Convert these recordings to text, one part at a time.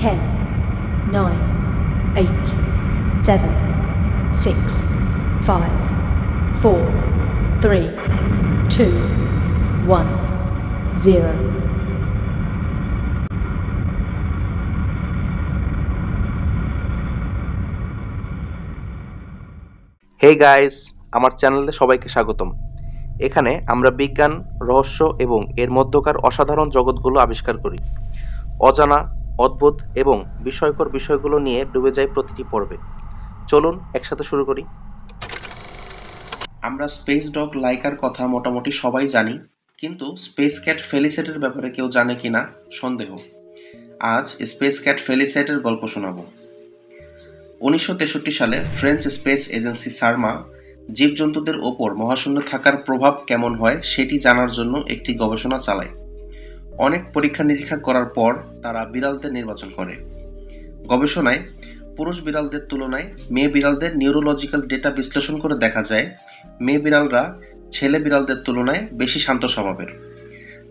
10, 9, 8, 7, 6, 5, 4, 3, 2, 1, 0. Hey guys, আমার চ্যানেলে সবাইকে স্বাগতম। এখানে আমরা বিজ্ঞান, রহস্য এবং এর মধ্যকার অসাধারণ জগৎগুলো আবিষ্কার করি। অজানা, অদ্ভুত এবং বিস্ময়কর বিষয়গুলো নিয়ে ডুবে যাই প্রতিটি পর্বে। চলুন একসাথে শুরু করি। আমরা স্পেস ডগ লাইকার কথা মোটামুটি সবাই জানি, কিন্তু স্পেস ক্যাট ফেলিসেটের ব্যাপারে কেউ জানে কিনা সন্দেহ। আজ স্পেস ক্যাট ফেলিসেটের গল্প শোনাবো। 1963 সালে ফ্রেঞ্চ স্পেস এজেন্সি সার্মা জীবজন্তুদের ওপর মহাশূন্যে থাকার প্রভাব কেমন হয় সেটি জানার জন্য একটি গবেষণা চালায়। অনেক পরীক্ষা নিরীক্ষা করার পর তারা বিড়ালদের নির্বাচন করে। গবেষণায় পুরুষ বিড়ালদের তুলনায় মেয়ে বিড়ালদের নিউরোলজিক্যাল ডেটা বিশ্লেষণ করে দেখা যায় মেয়ে বিড়ালরা ছেলে বিড়ালদের তুলনায় বেশি শান্ত স্বভাবের।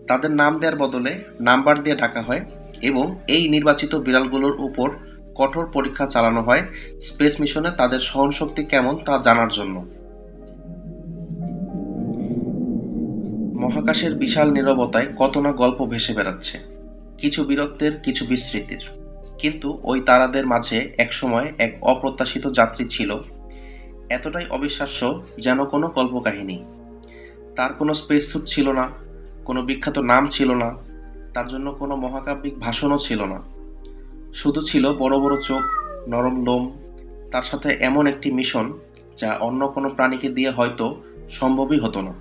তাদের নাম দেওয়ার বদলে নাম্বার দিয়ে ডাকা হয় এবং এই নির্বাচিত বিড়ালগুলোর উপর কঠোর পরীক্ষা চালানো হয় স্পেস মিশনে তাদের সহনশক্তি কেমন তা জানার জন্য। মহাকাশের বিশাল নীরবতায় কত না গল্প ভেসে বেড়াচ্ছে, কিছু বীরত্বের, কিছু বিস্মৃতির। কিন্তু ওই তারাদের মাঝে একসময় এক অপ্রত্যাশিত যাত্রী ছিল, এতটাই অবিশ্বাস্য যেন কোনো কল্পকাহিনী। তার কোনো স্পেস স্যুট ছিল না, কোনো বিখ্যাত নাম ছিল না, তার জন্য কোনো মহাকাব্যিক ভাষণও ছিল না। শুধু ছিল বড় বড় চোখ, নরম লোম, তার সাথে এমন একটি মিশন যা অন্য কোনো প্রাণীকে দিয়ে হয়তো সম্ভবই হতো না।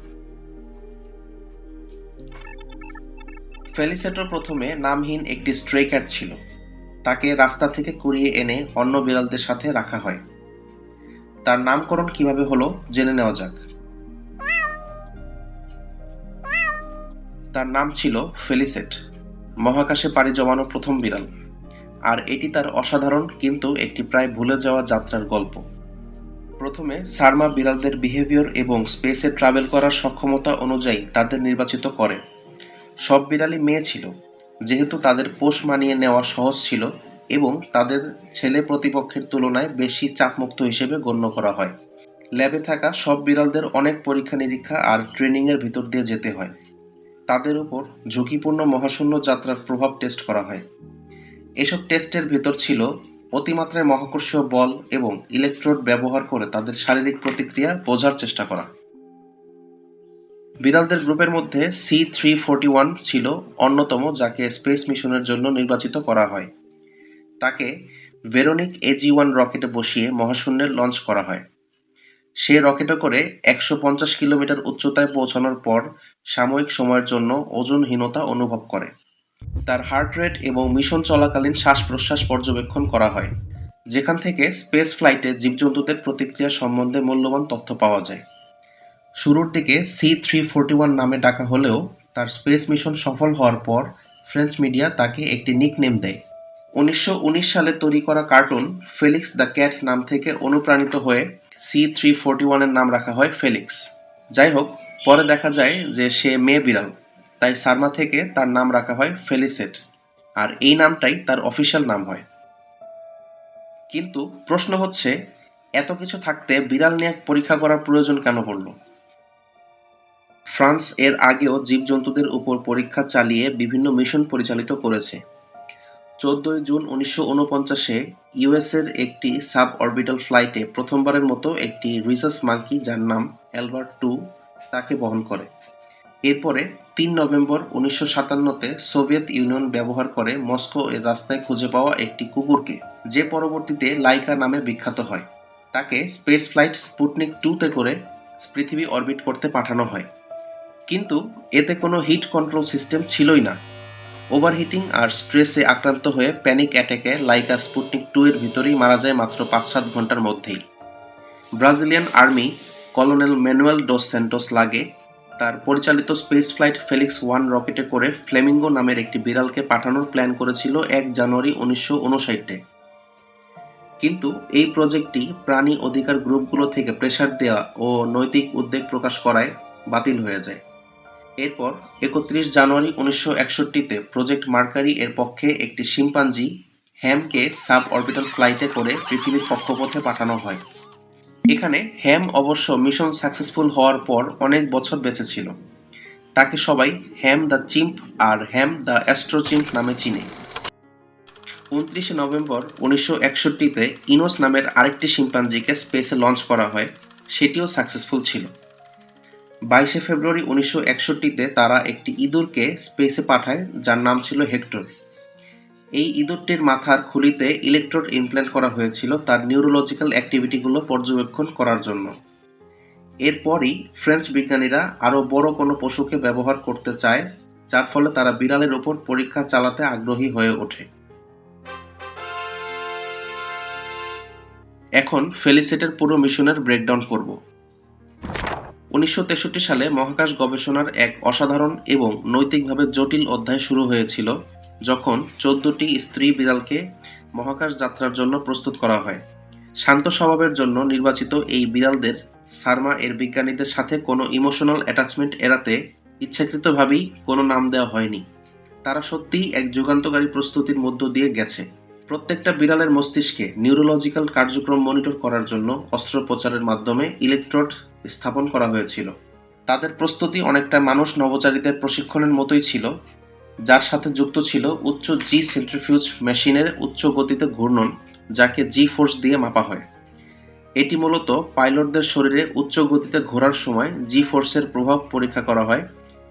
ফেলিসেটো প্রথমে নামহীন একটি স্ট্রে ক্যাট ছিল। তাকে রাস্তা থেকে কুড়িয়ে এনে অন্য বিড়ালদের সাথে রাখা হয়। তার নামকরণ কিভাবে হলো জেনে নেওয়া যাক। তার নাম ছিল ফেলিসেট, মহাকাশে পাড়ি জমানো প্রথম বিড়াল। আর এটি তার অসাধারণ কিন্তু একটি প্রায় ভুলে যাওয়া যাত্রার গল্প। প্রথমে সার্মা বিড়ালদের বিহেভিয়ার এবং স্পেসে ট্রাভেল করার সক্ষমতা অনুযায়ী তাদের নির্বাচিত করে। সব বিড়ালই মেয়ে ছিল, যেহেতু তাদের পোষ মানিয়ে নেওয়া সহজ ছিল এবং তাদের ছেলে প্রতিপক্ষের তুলনায় বেশি চাপমুক্ত হিসেবে গণ্য করা হয়। ল্যাবে থাকা সব বিড়ালদের অনেক পরীক্ষা নিরীক্ষা আর ট্রেনিংয়ের ভিতর দিয়ে যেতে হয়। তাদের উপর ঝুঁকিপূর্ণ মহাশূন্য যাত্রার প্রভাব টেস্ট করা হয়। এসব টেস্টের ভিতর ছিল অতিমাত্রায় মহাকর্ষীয় বল এবং ইলেকট্রোড ব্যবহার করে তাদের শারীরিক প্রতিক্রিয়া বোঝার চেষ্টা করা। বিড়ালদের গ্রুপের মধ্যে C341 ছিল অন্যতম, যাকে স্পেস মিশনের জন্য নির্বাচিত করা হয়। তাকে ভেরোনিক AG-1 রকেটে বসিয়ে মহাশূন্যে লঞ্চ করা হয়। সে রকেটে করে 150 কিলোমিটার উচ্চতায় পৌঁছানোর পর সাময়িক সময়ের জন্য ওজনহীনতা অনুভব করে। তার হার্ট রেট এবং মিশন চলাকালীন শ্বাস-প্রশ্বাস পর্যবেক্ষণ করা হয়, যেখান থেকে স্পেস ফ্লাইটে জীবজন্তুদের প্রতিক্রিয়া সম্বন্ধে মূল্যবান তথ্য পাওয়া যায়। শুরুর দিকে C341 নামে ডাকা হলেও তার স্পেস মিশন সফল হওয়ার পর ফ্রেঞ্চ মিডিয়া তাকে একটি নিকনেম দেয়। 1919 সালে তৈরি করা কার্টুন ফেলিক্স দ্য ক্যাট নাম থেকে অনুপ্রাণিত হয়ে C341 এর নাম রাখা হয় ফেলিক্স। যাই হোক, পরে দেখা যায় যে সে মেয়ে বিড়াল, তাই সার্মা থেকে তার নাম রাখা হয় ফেলিসেট, আর এই নামটাই তার অফিসিয়াল নাম হয়। কিন্তু প্রশ্ন হচ্ছে, এত কিছু থাকতে বিড়াল নিয়ে পরীক্ষা করার প্রয়োজন কেন পড়ল? ফ্রান্স এর আগেও জীবজন্তুদের উপর পরীক্ষা চালিয়ে বিভিন্ন মিশন পরিচালিত করেছে। 14 জুন 1949-এ ইউএসের একটি সাব অরবিটাল ফ্লাইটে প্রথমবারের মতো একটি রিসাস মাঙ্কি, যার নাম অ্যালবার্ট 2, তাকে বহন করে। এরপরে 3 নভেম্বর 1957-তে সোভিয়েত ইউনিয়ন ব্যবহার করে মস্কো এর রাস্তায় খুঁজে পাওয়া একটি কুকুরকে, যে পরবর্তীতে লাইকা নামে বিখ্যাত হয়। তাকে স্পেস ফ্লাইট স্পুটনিক 2-তে করে পৃথিবী অরবিট করতে পাঠানো হয়। কিন্তু এতে কোনো হিট কন্ট্রোল সিস্টেম ছিলই না। ওভারহিটিং আর স্ট্রেসে আক্রান্ত হয়ে প্যানিক অ্যাটাকে লাইকা স্পুটনিক 2 এর ভিতরেই মারা যায় মাত্র 5-7 ঘন্টার মধ্যেই। Brazilian army colonel Manuel dos Santos লাগে তার পরিচালিত স্পেস ফ্লাইট ফেলিক্স 1 রকেটে করে ফ্লেমিঙ্গো নামের একটি বিড়ালকে পাঠানোর প্ল্যান করেছিল 1 জানুয়ারি 1959-এ। কিন্তু এই প্রজেক্টটি প্রাণী অধিকার গ্রুপগুলো থেকে প্রেসার দেওয়া ও নৈতিক উদ্বেগ প্রকাশ করায় বাতিল হয়ে যায়। এরপর 31 জানুয়ারি 1961-তে প্রজেক্ট মার্কারি এর পক্ষে একটি শিম্পাঞ্জি হ্যামকে সাব অরবিটাল ফ্লাইটে করে পৃথিবীর কক্ষপথে পাঠানো হয়। এখানে হ্যাম অবশ্য মিশন সাকসেসফুল হওয়ার পর অনেক বছর বেঁচে ছিল। তাকে সবাই হ্যাম দ্য চিম্প আর হ্যাম দ্য অ্যাস্ট্রো চিম্প নামে চিনে। 29 নভেম্বর 1961-তে ইনোস নামের আরেকটি শিম্পাঞ্জিকে স্পেসে লঞ্চ করা হয়, সেটিও সাকসেসফুল ছিল। 22 ফেব্রুয়ারি 1961-তে তারা একটি ইঁদুরকে স্পেসে পাঠায় যার নাম ছিল হেক্টর। এই ইঁদুরটির মাথার খুলিতে ইলেকট্রোড ইমপ্ল্যান্ট করা হয়েছিল তার নিউরোলজিক্যাল অ্যাক্টিভিটিগুলো পর্যবেক্ষণ করার জন্য। এরপরই ফ্রেঞ্চ বিজ্ঞানীরা আরও বড় কোনো পশুকে ব্যবহার করতে চায়, যার ফলে তারা বিড়ালের ওপর পরীক্ষা চালাতে আগ্রহী হয়ে ওঠে। এখন ফেলিসেটের পুরো মিশনের ব্রেকডাউন করব। 1963 সালে মহাকাশ গবেষণার এক অসাধারণ এবং নৈতিকভাবে জটিল অধ্যায় শুরু হয়েছিল যখন 14টি স্ত্রী বিড়ালকে মহাকাশ যাত্রার জন্য প্রস্তুত করা হয়। শান্ত স্বভাবের জন্য নির্বাচিত এই বিড়ালদের সারমা এর বিজ্ঞানীদের সাথে কোনো ইমোশনাল অ্যাটাচমেন্ট এড়াতে ইচ্ছাকৃতভাবেই কোনো নাম দেওয়া হয়নি। তারা সত্যিই এক যুগান্তকারী প্রস্তুতির মধ্য দিয়ে গেছে। প্রত্যেকটা বিড়ালের মস্তিষ্কে নিউরোলজিক্যাল কার্যক্রম মনিটর করার জন্য অস্ত্রোপচারের মাধ্যমে ইলেকট্রোড স্থাপন করা হয়েছিল। তাদের প্রস্তুতি অনেকটা মানুষ নভোচারীদের প্রশিক্ষণের মতোই ছিল, যার সাথে যুক্ত ছিল উচ্চ জি সেন্ট্রিফিউজ মেশিনের উচ্চ গতিতে ঘূর্ণন, যাকে জি ফোর্স দিয়ে মাপা হয়। এটি মূলত পাইলটদের শরীরে উচ্চ গতিতে ঘোরার সময় জি ফোর্সের প্রভাব পরীক্ষা করা হয়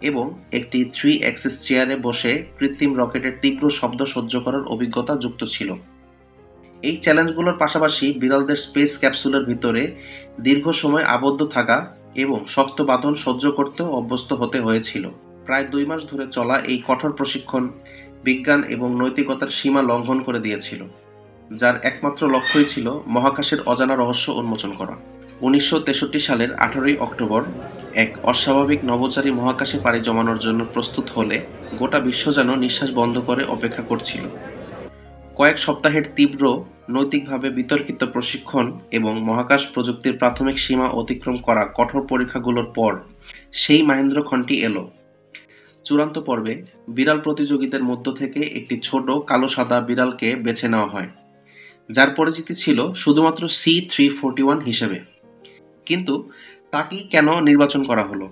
এবং একটি 3 অ্যাক্সিস চেয়ারে বসে কৃত্রিম রকেটের তীব্র শব্দ সহ্য করার অভিজ্ঞতা যুক্ত ছিল। এই চ্যালেঞ্জগুলোর পাশাপাশি বিড়ালদের স্পেস ক্যাপসুলের ভিতরে দীর্ঘ সময় আবদ্ধ থাকা এবং শক্ত বাঁধন সহ্য করতেও অভ্যস্ত হতে হয়েছিল। প্রায় 2 মাস ধরে চলা এই কঠোর প্রশিক্ষণ বিজ্ঞান এবং নৈতিকতার সীমা লঙ্ঘন করে দিয়েছিল, যার একমাত্র লক্ষ্যই ছিল মহাকাশের অজানা রহস্য উন্মোচন করা। 1963 সালের 18 অক্টোবর এক অস্বাভাবিক নভোচারী মহাকাশে পাড়ি জমানোর জন্য প্রস্তুত হলে গোটা বিশ্ব যেন নিঃশ্বাস বন্ধ করে অপেক্ষা করছিল। কয়েক সপ্তাহের তীব্র, নৈতিকভাবে বিতর্কিত প্রশিক্ষণ এবং মহাকাশ প্রযুক্তির প্রাথমিক সীমা অতিক্রম করা কঠোর পরীক্ষাগুলোর পর সেই মাহেন্দ্রক্ষণটি এলো। চূড়ান্ত পর্বে বিড়াল প্রতিযোগীদের মধ্য থেকে একটি ছোট কালো সাদা বিড়ালকে বেছে নেওয়া হয়, যার পরিচিতি ছিল শুধুমাত্র C341 হিসেবে। কিন্তু তাকেই কেন নির্বাচন করা হলো?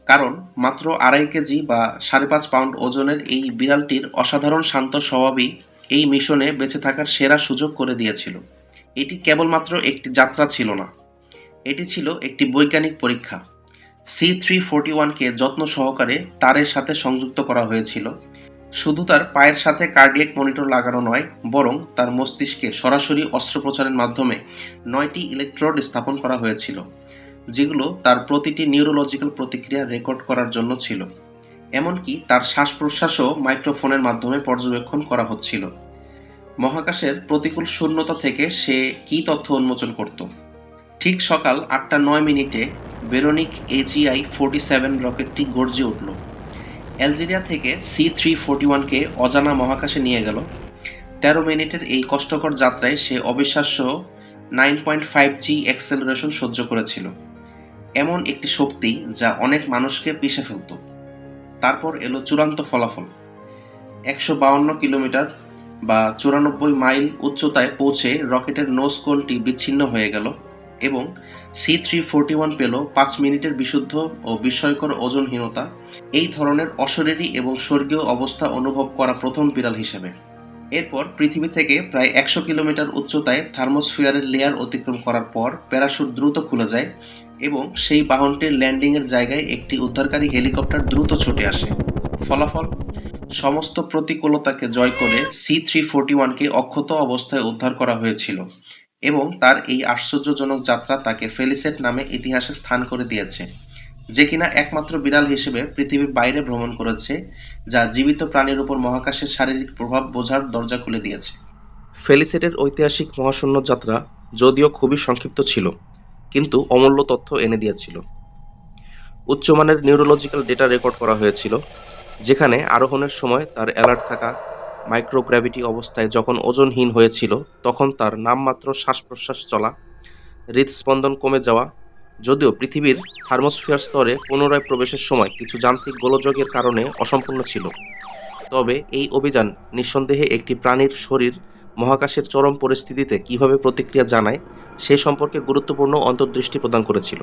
কারণ মাত্র 2.5 কেজি বা 5.5 পাউন্ড ওজনের এই বিড়ালটির অসাধারণ শান্ত স্বভাবই এই মিশনে বেঁচে থাকার সেরা সুযোগ করে দিয়েছিল। এটি কেবলমাত্র একটি যাত্রা ছিল না, এটি ছিল একটি বৈজ্ঞানিক পরীক্ষা। C341-কে যত্ন সহকারে তারের সাথে সংযুক্ত করা হয়েছিল। শুধু তার পায়ের সাথে কার্ডিয়াক মনিটর লাগানো নয়, বরং তার মস্তিষ্কে সরাসরি অস্ত্রোপচারের মাধ্যমে 9টি ইলেকট্রোড স্থাপন করা হয়েছিল, যেগুলো তার প্রতিটি নিউরোলজিক্যাল প্রতিক্রিয়া রেকর্ড করার জন্য ছিল। এমনকি তার শ্বাস-প্রশ্বাসও মাইক্রোফোনের মাধ্যমে পর্যবেক্ষণ করা হচ্ছিল। মহাকাশের প্রতিকূল শূন্যতা থেকে সে কী তথ্য উন্মোচন করত? ঠিক সকাল 8:09 ভেরোনিক AGI-47 রকেটটি গর্জে উঠল। অ্যালজেরিয়া থেকে C341-কে অজানা মহাকাশে নিয়ে গেল। 13 মিনিটের এই কষ্টকর যাত্রায় সে অবিশ্বাস্য 9.5G অ্যাক্সেলারেশন সহ্য করেছিল, এমন একটি শক্তি যা অনেক মানুষকে পিষে ফেলত। তারপর এলো চূড়ান্ত ফলাফল। 152 কিলোমিটার বা 94 মাইল উচ্চতায় পৌঁছে রকেটের নোজ কোনটি বিচ্ছিন্ন হয়ে গেল এবং C341 পেল 5 মিনিটের বিশুদ্ধ ও বিস্ময়কর ওজনহীনতা, এই ধরনের অশরীরী এবং স্বর্গীয় অবস্থা অনুভব করা প্রথম বিড়াল হিসেবে। এরপর পৃথিবী থেকে প্রায় 100 কিলোমিটার উচ্চতায় থার্মোস্ফিয়ারের লেয়ার অতিক্রম করার পর প্যারাশুট দ্রুত খুলে যায় এবং সেই বাহনটির ল্যান্ডিংয়ের জায়গায় একটি উদ্ধারকারী হেলিকপ্টার দ্রুত ছুটে আসে। ফলাফল: সমস্ত প্রতিকূলতাকে জয় করে C341-কে অক্ষত অবস্থায় উদ্ধার করা হয়েছিল এবং তার এই আশ্চর্যজনক যাত্রা তাকে ফেলিসেট নামে ইতিহাসে স্থান করে দিয়েছে, যে কিনা একমাত্র বিড়াল হিসেবে পৃথিবীর বাইরে ভ্রমণ করেছে, যা জীবিত প্রাণীর উপর মহাকাশের শারীরিক প্রভাব বোঝার দরজা খুলে দিয়েছে। ফেলিসেটের ঐতিহাসিক মহাশূন্য যাত্রা যদিও খুবই সংক্ষিপ্ত ছিল, কিন্তু অমূল্য তথ্য এনে দিয়েছিল। উচ্চমানের নিউরোলজিক্যাল ডেটা রেকর্ড করা হয়েছিল, যেখানে আরোহণের সময় তার অ্যালার্ট থাকা, মাইক্রোগ্র্যাভিটি অবস্থায় যখন ওজনহীন হয়েছিল তখন তার নামমাত্র শ্বাস-প্রশ্বাস চলা, হৃদস্পন্দন কমে যাওয়া, যদিও পৃথিবীর থার্মোস্ফিয়ার স্তরে পুনরায় প্রবেশের সময় কিছু যান্ত্রিক গোলযোগের কারণে অসম্পূর্ণ ছিল। তবে এই অভিযান নিঃসন্দেহে একটি প্রাণীর শরীর মহাকাশের চরম পরিস্থিতিতে কিভাবে প্রতিক্রিয়া জানায় সে সম্পর্কে গুরুত্বপূর্ণ অন্তর্দৃষ্টি প্রদান করেছিল।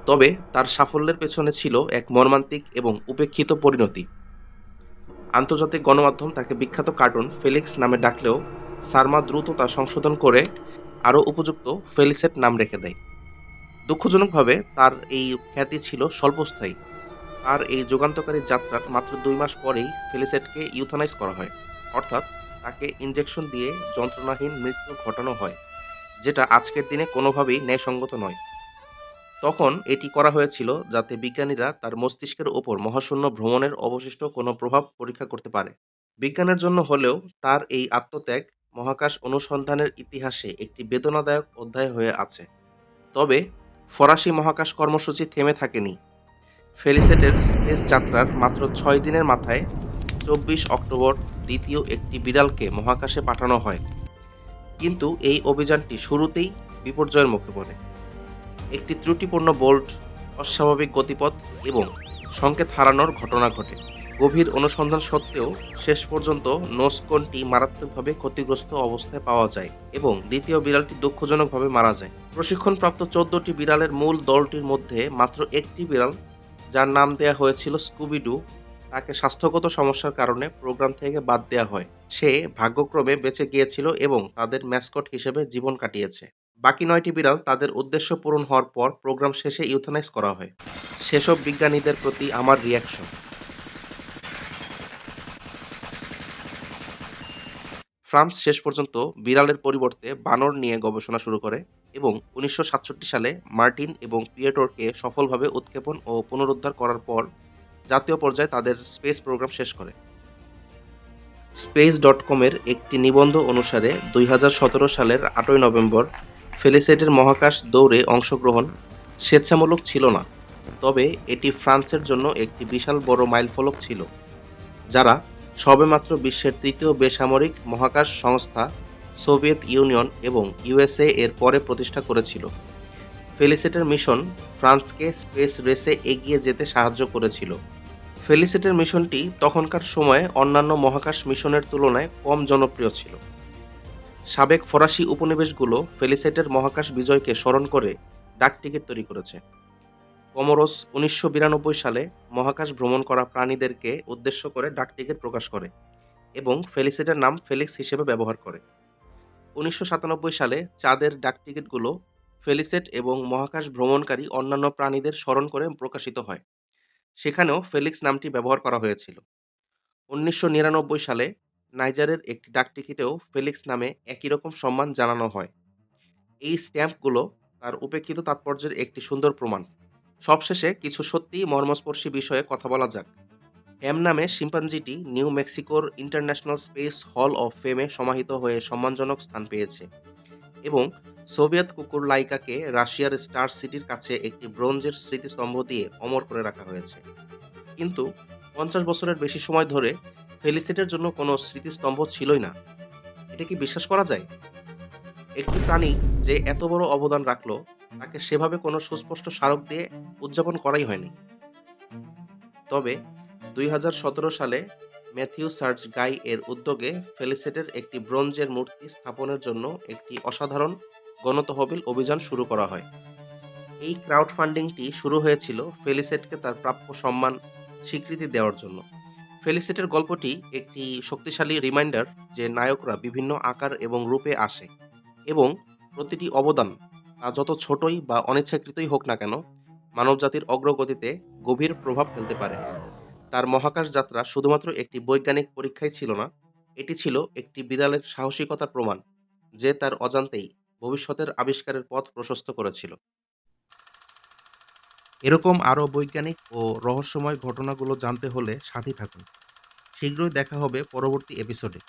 তবে তার সাফল্যের পেছনে ছিল এক মর্মান্তিক এবং উপেক্ষিত পরিণতি। আন্তর্জাতিক গণমাধ্যম তাকে বিখ্যাত কার্টুন ফেলিক্স নামে ডাকলেও সারমা দ্রুত তা সংশোধন করে আরও উপযুক্ত ফেলিসেট নাম রেখে দেয়। দুঃখজনকভাবে তার এই খ্যাতি ছিল স্বল্পস্থায়ী। তার এই যুগান্তকারী যাত্রার মাত্র ২ মাস পরেই ফেলিসেটকে ইউথানাইজ করা হয়, অর্থাৎ তাকে ইনজেকশন দিয়ে যন্ত্রণাহীন মৃত্যু ঘটানো হয়, যেটা আজকের দিনে কোনোভাবেই ন্যায়সঙ্গত নয়। তখন এটি করা হয়েছিল যাতে বিজ্ঞানীরা তার মস্তিষ্কের ওপর মহাশূন্য ভ্রমণের অবশিষ্ট কোনো প্রভাব পরীক্ষা করতে পারে। বিজ্ঞানের জন্য হলেও তার এই আত্মত্যাগ মহাকাশ অনুসন্ধানের ইতিহাসে একটি বেদনাদায়ক অধ্যায় হয়ে আছে। তবে ফরাসি মহাকাশ কর্মসূচি থেমে থাকেনি। ফেলিসেটের স্পেস যাত্রার মাত্র ৬ দিনের মাথায় ২৪ অক্টোবর দ্বিতীয় একটি বিড়ালকে মহাকাশে পাঠানো হয়। কিন্তু এই অভিযানটি শুরুতেই বিপর্যয়ের মুখে পড়ে। একটি ত্রুটিপূর্ণ বোল্ট, অস্বাভাবিক গতিপথ এবং সংকেত হারানোর ঘটনা ঘটে। গভীর অনুসন্ধান সত্ত্বেও শেষ পর্যন্ত নোসকোনটি মারাত্মকভাবে ক্ষতিগ্রস্ত অবস্থায় পাওয়া যায় এবং দ্বিতীয় বিড়ালটি দুঃখজনকভাবে মারা যায়। প্রশিক্ষণপ্রাপ্ত ১৪টি বিড়ালের মূল দলটির মধ্যে মাত্র একটি বিড়াল, যার নাম দেয়া হয়েছিল স্কুবি-ডু, তাকে স্বাস্থ্যগত সমস্যার কারণে প্রোগ্রাম থেকে বাদ দেয়া হয়। সে ভাগ্যক্রমে বেঁচে গিয়েছিল এবং তাদের ম্যাসকট হিসেবে জীবন কাটিয়েছে। বাকি ৯টি বিড়াল তাদের উদ্দেশ্য পূরণ হওয়ার পর প্রোগ্রাম শেষে ইউথেনাইজ করা হয়। সেসব বিজ্ঞানীদের প্রতি আমার রিঅ্যাকশন। ফ্রান্স শেষ পর্যন্ত বিড়ালের পরিবর্তে বানর নিয়ে গবেষণা শুরু করে এবং ১৯৬৭ সালে মার্টিন এবং পিয়েটরকে সফলভাবে উৎক্ষেপণ ও পুনরুদ্ধার করার পর জাতীয় পর্যায়ে তাদের স্পেস প্রোগ্রাম শেষ করে। স্পেস.কম-এর একটি নিবন্ধ অনুসারে ২০১৭ সালের ৮ই নভেম্বর ফেলিসেটের মহাকাশ দৌড়ে অংশগ্রহণ স্বেচ্ছামূলক ছিল না, তবে এটি ফ্রান্সের জন্য একটি বিশাল বড় মাইলফলক ছিল, যারা সবেমাত্র বিশ্বের তৃতীয় বেসামরিক মহাকাশ সংস্থা সোভিয়েত ইউনিয়ন এবং ইউএসএ এর পরে প্রতিষ্ঠা করেছিল। ফেলিসেটের মিশন ফ্রান্সকে স্পেস রেসে এগিয়ে যেতে সাহায্য করেছিল। ফেলিসেটের মিশনটি তখনকার সময়ে অন্যান্য মহাকাশ মিশনের তুলনায় কম জনপ্রিয় ছিল। সাবেক ফরাসি উপনিবেশগুলো ফেলিসেটের মহাকাশ বিজয়কে স্মরণ করে ডাকটিকিট তৈরি করেছে। কমোরস ১৯৯২ সালে মহাকাশ ভ্রমণ করা প্রাণীদেরকে উদ্দেশ্য করে ডাকটিকিট প্রকাশ করে এবং ফেলিসেটের নাম ফেলিক্স হিসেবে ব্যবহার করে। ১৯৯৭ সালে চাঁদের ডাকটিকিটগুলো ফেলিসেট এবং মহাকাশ ভ্রমণকারী অন্যান্য প্রাণীদের স্মরণ করে প্রকাশিত হয়। সেখানেও ফেলিক্স নামটি ব্যবহার করা হয়েছিল। ১৯৯৯ সালে নাইজারের একটি ডাকটিকিটেও ফেলিক্স নামে একই রকম সম্মান জানানো হয়। এই স্ট্যাম্পগুলো তার উপেক্ষিত তাৎপর্যের একটি সুন্দর প্রমাণ। সবশেষে কিছু সত্যিই মর্মস্পর্শী বিষয়ে কথা বলা যাক। হ্যাম নামে শিম্পাঞ্জিটি নিউ মেক্সিকোর ইন্টারন্যাশনাল স্পেস হল অফ ফেমে সমাহিত হয়ে সম্মানজনক স্থান পেয়েছে এবং সোভিয়েত কুকুর লাইকাকে রাশিয়ার স্টার সিটির কাছে একটি ব্রোঞ্জের স্মৃতিস্তম্ভ দিয়ে অমর করে রাখা হয়েছে। কিন্তু ৫০ বছরের বেশি সময় ধরে ফেলিসেটের জন্য কোনো স্মৃতিস্তম্ভ ছিলই না। এটা কি বিশ্বাস করা যায়? একটি প্রাণী যে এত বড় অবদান রাখলো, তাকে সেভাবে কোনো সুস্পষ্ট স্মারক দিয়ে উদযাপন করাই হয়নি। তবে ২০১৭ সালে ম্যাথিউ সার্চ গাই এর উদ্যোগে ফেলিসেটের একটি ব্রোঞ্জের মূর্তি স্থাপনের জন্য একটি অসাধারণ গণতহবিল অভিযান শুরু করা হয়। এই ক্রাউড ফান্ডিংটি শুরু হয়েছিল ফেলিসেটকে তার প্রাপ্য সম্মান স্বীকৃতি দেওয়ার জন্য। ফেলিসেটের গল্পটি একটি শক্তিশালী রিমাইন্ডার যে নায়করা বিভিন্ন আকার এবং রূপে আসে এবং প্রতিটি অবদান, তা যত ছোটই বা অনিচ্ছাকৃতই হোক না কেন, মানবজাতির অগ্রগতিতে গভীর প্রভাব ফেলতে পারে। তার মহাকাশ যাত্রা শুধুমাত্র একটি বৈজ্ঞানিক পরীক্ষাই ছিল না, এটি ছিল একটি বিড়ালের সাহসিকতার প্রমাণ, যে তার অজান্তেই ভবিষ্যতের আবিষ্কারের পথ প্রশস্ত করেছিল। এরকম আরও বৈজ্ঞানিক ও রহস্যময় ঘটনাগুলো জানতে হলে সাথেই থাকুন। শীঘ্রই দেখা হবে পরবর্তী এপিসোডে।